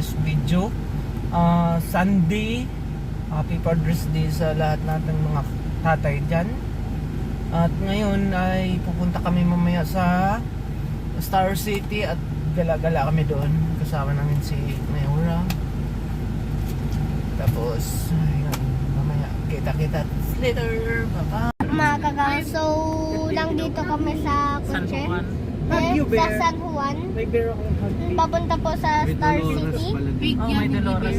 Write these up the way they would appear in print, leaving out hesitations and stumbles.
this video. Sunday, happy Father's Day sa lahat nating mga tatay dyan. At ngayon ay pupunta kami mamaya sa Star City at gala-gala kami doon. Kasama namin si Mayora. Tapos, ayun, mamaya kita-kita later. Bye-bye. Mga kagawa, so lang dito kami sa kotse. Sa San Juan. Papunta po sa Star City. May Dolores.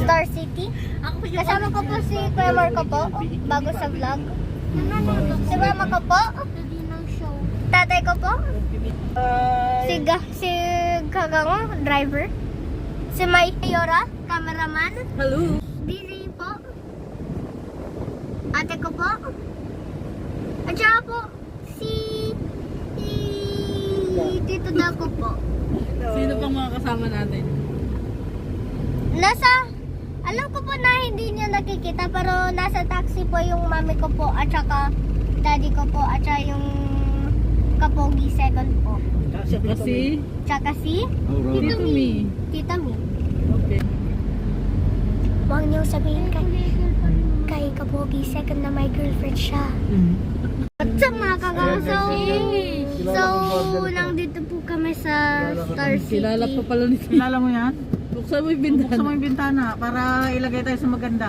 Star City. Kasama ko po si Kuya Marco po, bago sa vlog. Si mama ko po. Tatay ko po. Si Kagango, driver. Si Mayora, cameraman. Hello. Busy po. Ate ko po. At saka po, si Tito Daco po. Sino pang mga kasama natin? Alam ko po na hindi niya nakikita, pero nasa taxi po yung mami ko po at saka daddy ko po at saka yung kapogi second po. Kasi Tsaka si Tito Mi. Tita Mi. Okay. Huwag niyo sabihin kay kapogi second na my girlfriend siya. At sa mga kagawa, so lang dito po kami sa Star City. Kilala pa pala ni Tito. Kilala mo yan? Buksan mo yung bintana. Buksan mo yung bintana para ilagay tayo sa maganda.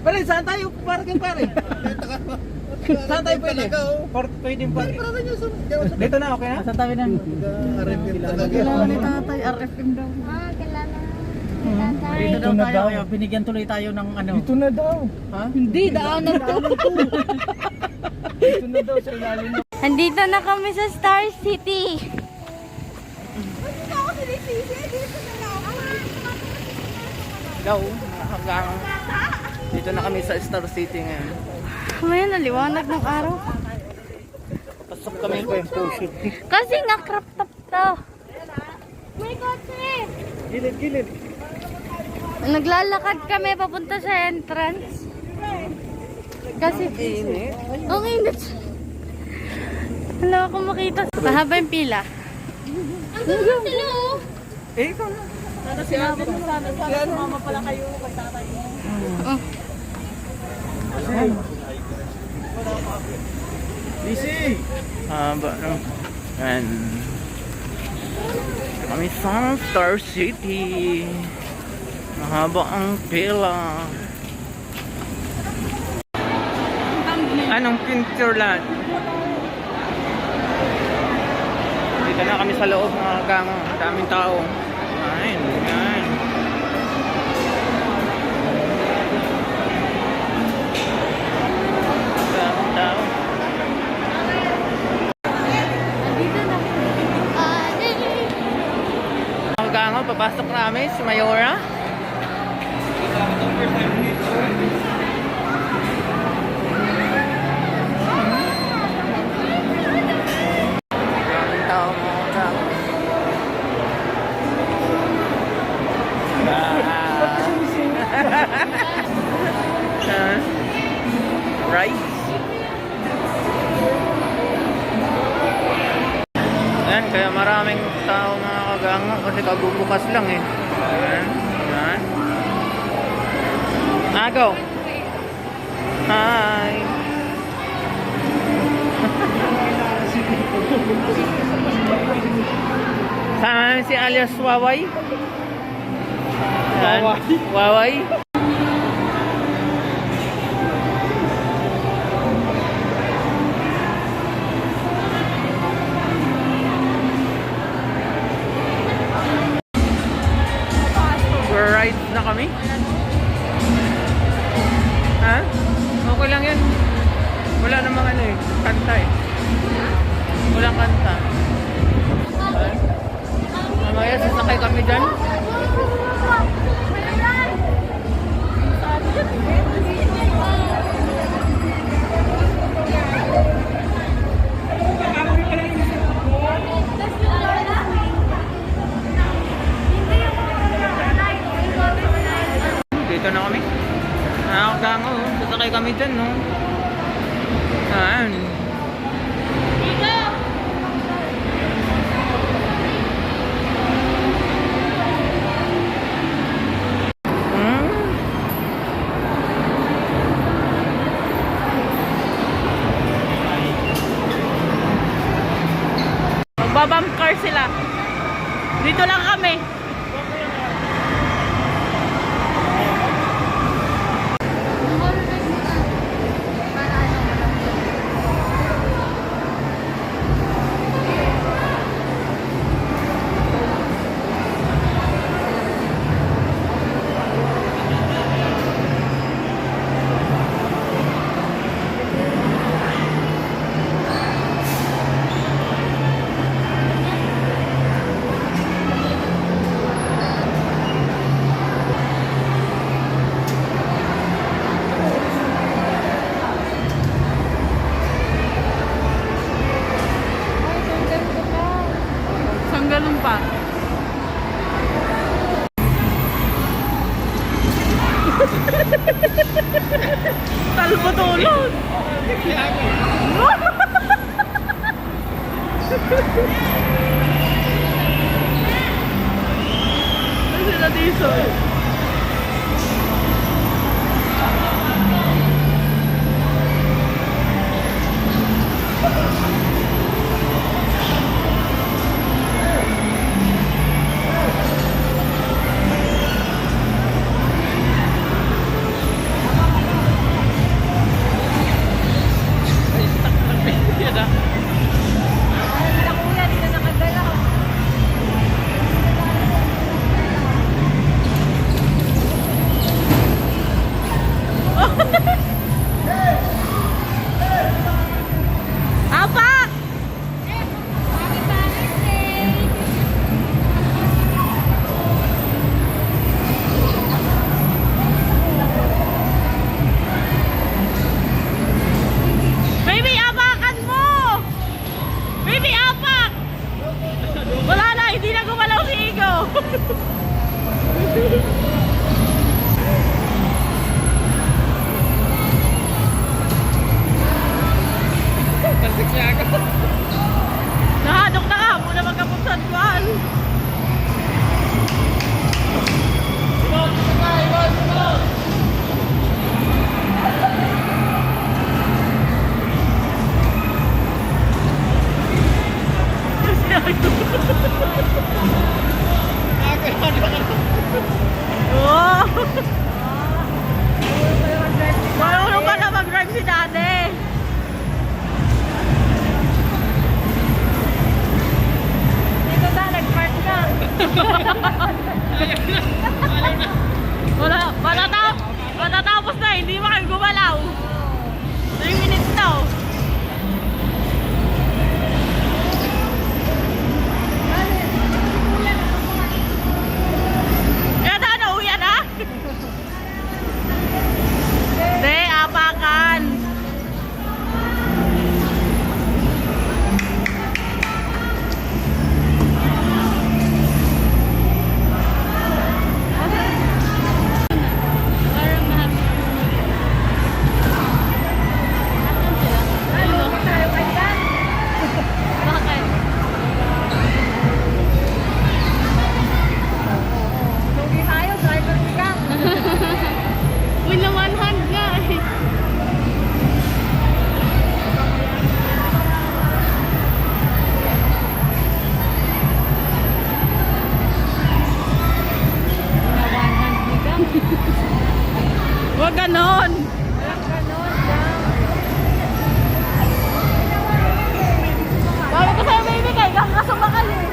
Pare, saan tayo? Parking pare. Saan tayo pwede? Pwede pa. Dito na, okay na? Saan tayo na? Kilala ni tatay, RFM daw. Kilala. Dito daw tayo, kaya binigyan tuloy tayo ng ano. Dito na daw. Ha? Hindi, daanan to. Dito na daw sa ilalim. Andito na kami sa Star City. Hello, hanggang dito na kami sa Star City ngayon. May naliwanag ng araw. Pasok kami po yung shoot. Kasi nga crop top to. May kotse. Gilid. Naglalakad kami papunta sa entrance. Kasi Init. ang init. Wala akong makita. Mahaba yung pila. Hello. Ikaw na. Sana sinabi mo sana sumama pala kayo kay tatay mo. Busy. Haba no. And kami sa Star City. Mahaba ang pila. Anong picture lang? Dito na kami sa loob mga gang. Daming tao. Ayun. Daming tao. Mga gang, papasok namin si Mayora. Daming tao mga gang. Right? Ayan, kaya maraming tao mga kagango kasi kabubukas lang eh. Ayan. Go. Hi. Sama namin si alias Waway. Ayan. Waway. Right na kami. Ha? Okay lang yun. Wala namang ano eh. Kanta eh. Walang kanta. Mamaya sasakay kami dyan. Dito na kami. Nakakagango. Sasakay kami dyan, no? Ayan. Babam car sila. Dito lang kami. Saan ganun pa? Talbo tulog. Ano sila dito? Yan ah. Apa? Baby, apakan mo! Baby, apak! Wala na, hindi na gumalaw si Igo. Nahadok na ka, muna magkapunsan kuhan. Oh! Marunong pa na mag-drive si Daddy. Dito na, nag-park na. Matatapos na, hindi mo kayo gumalaw. 3 minutes daw. Yan na, nauwi na. Hindi, apakan. Uy, na one hand nga eh. Huwag ganon. Bago ko sa'yo baby kay kakasumakal eh.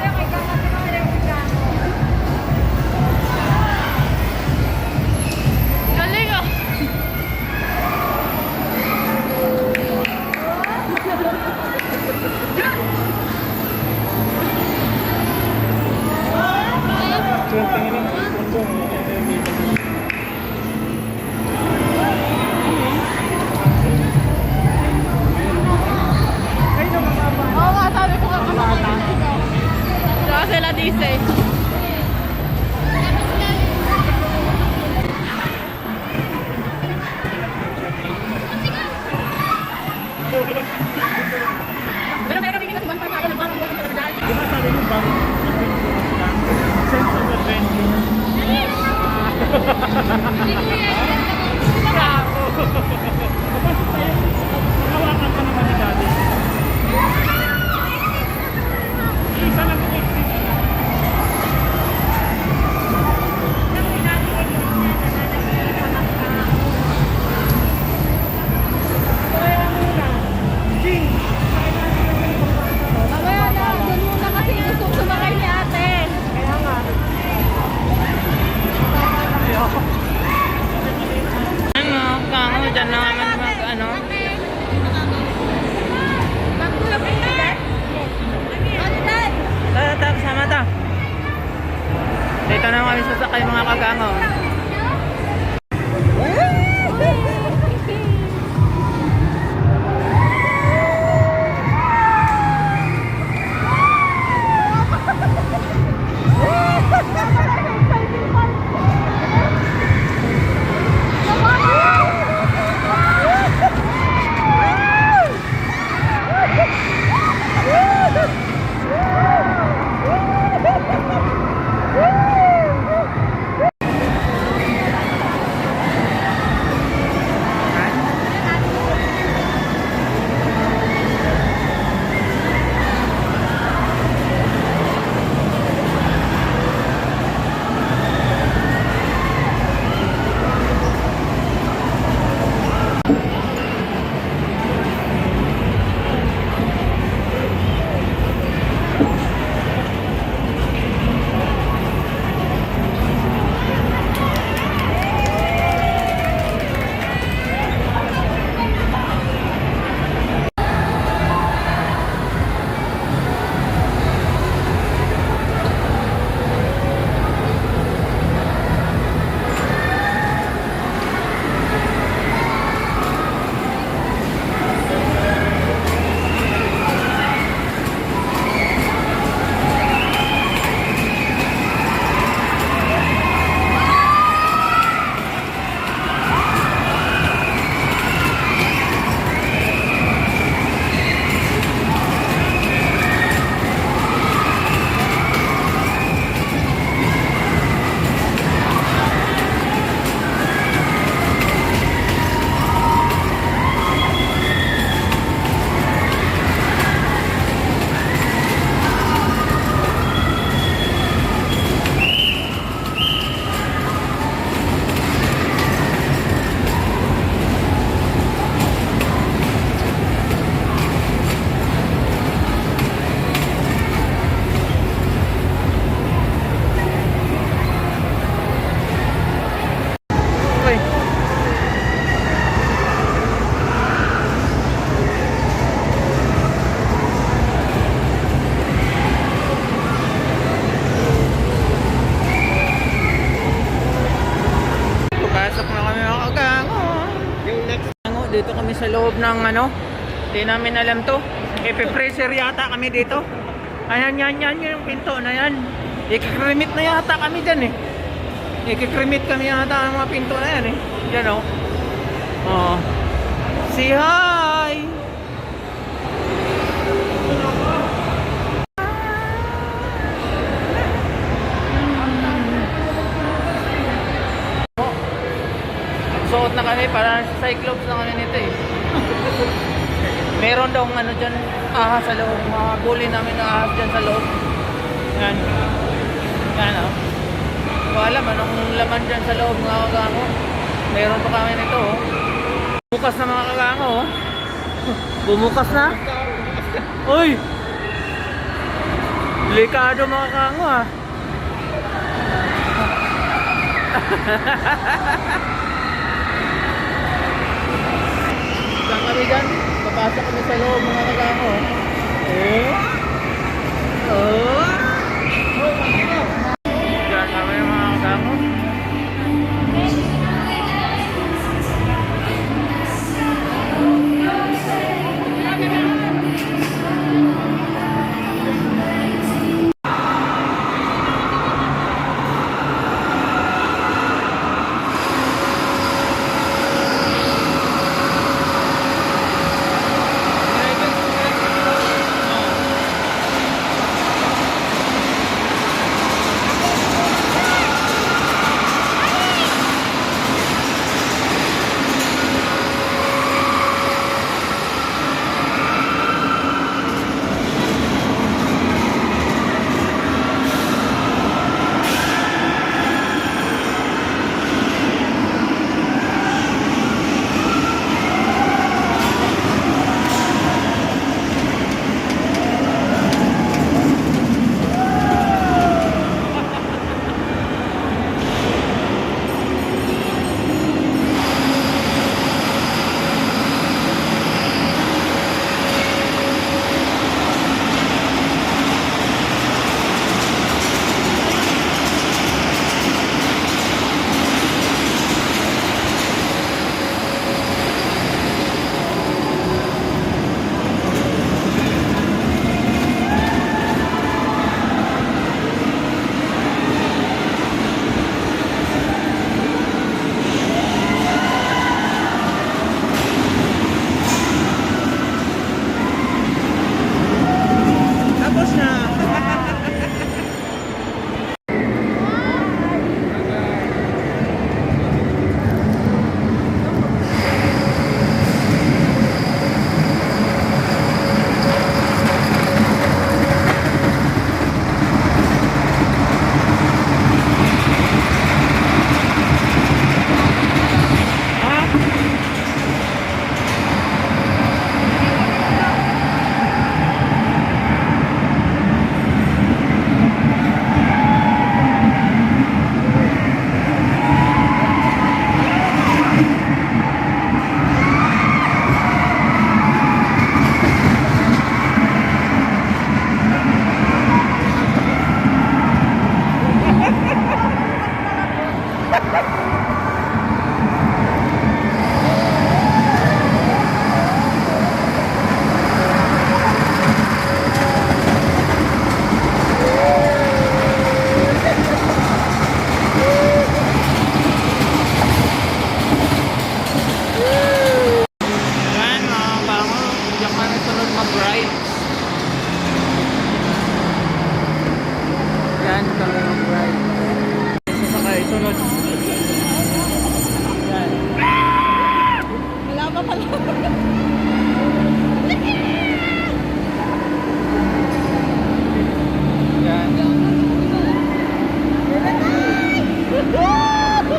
Galing ah. Oo nga, sabi ko nga kumata. Saka sila disay. Pero meron kami kinasuban pa sa akin. Diba sabi mo bang sense of adventure? Hawakan pa naman ni Daddy. Isa lang yung exit. Mamaya na, doon muna kasi gusto sumakay ni ate. Kaya nga. Ano, kango, dyan na naman mag, ano. Tara, sama ta. Dito na kami sasakay mga kagango. Dito kami sa loob ng ano, hindi namin alam to. Epipressure yata kami dito. Ayan, yan yung pinto na yan. Ikikrimit na yata kami dyan eh. Ikikrimit kami yata ang mga pinto na yan eh. Yan oh. Oh. Say hi! Suot na kami, parang Cyclops na kami nito eh. Meron daw ano dyan, ahas sa loob. Mga bully namin na ahas dyan sa loob. Yan. Yan o. Kung alam anong laman dyan sa loob mga kagango. Meron pa kami nito oh. Bumukas na mga kagango oh. Bumukas na. Uy! Delikado mga kagango ah. Saan kami dyan? Papasok kami sa loob mga kagango. Dyan kami mga kagango.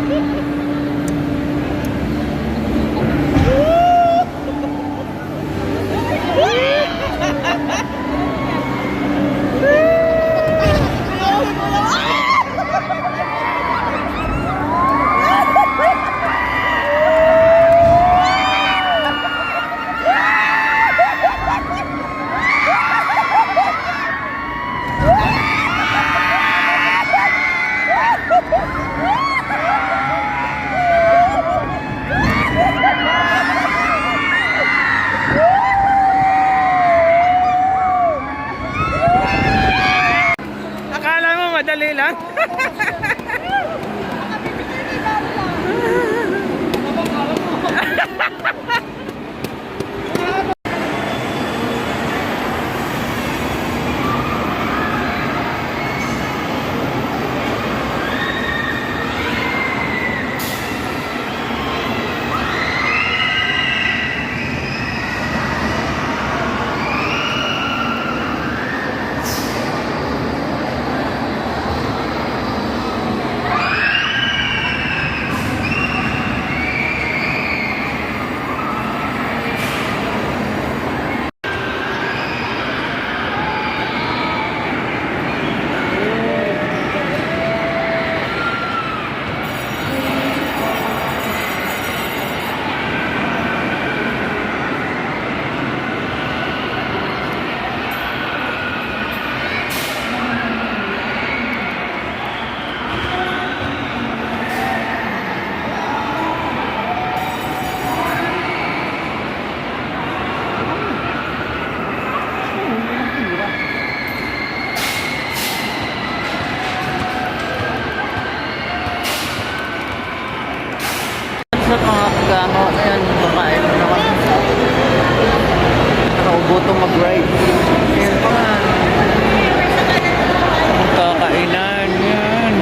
Akala mo madali lang? Sa mga pagano, ayan, makain na naman. Nakaubo itong mag-ride. Ayan pa nga. Ang kakainan yan.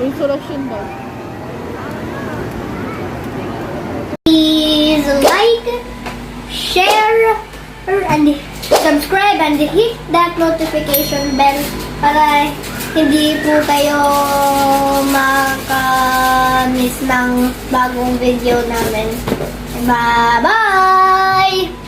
Insurrection daw. Please like, share, and subscribe and hit that notification bell para hindi po kayo maka-miss ng bagong video namin. Bye-bye!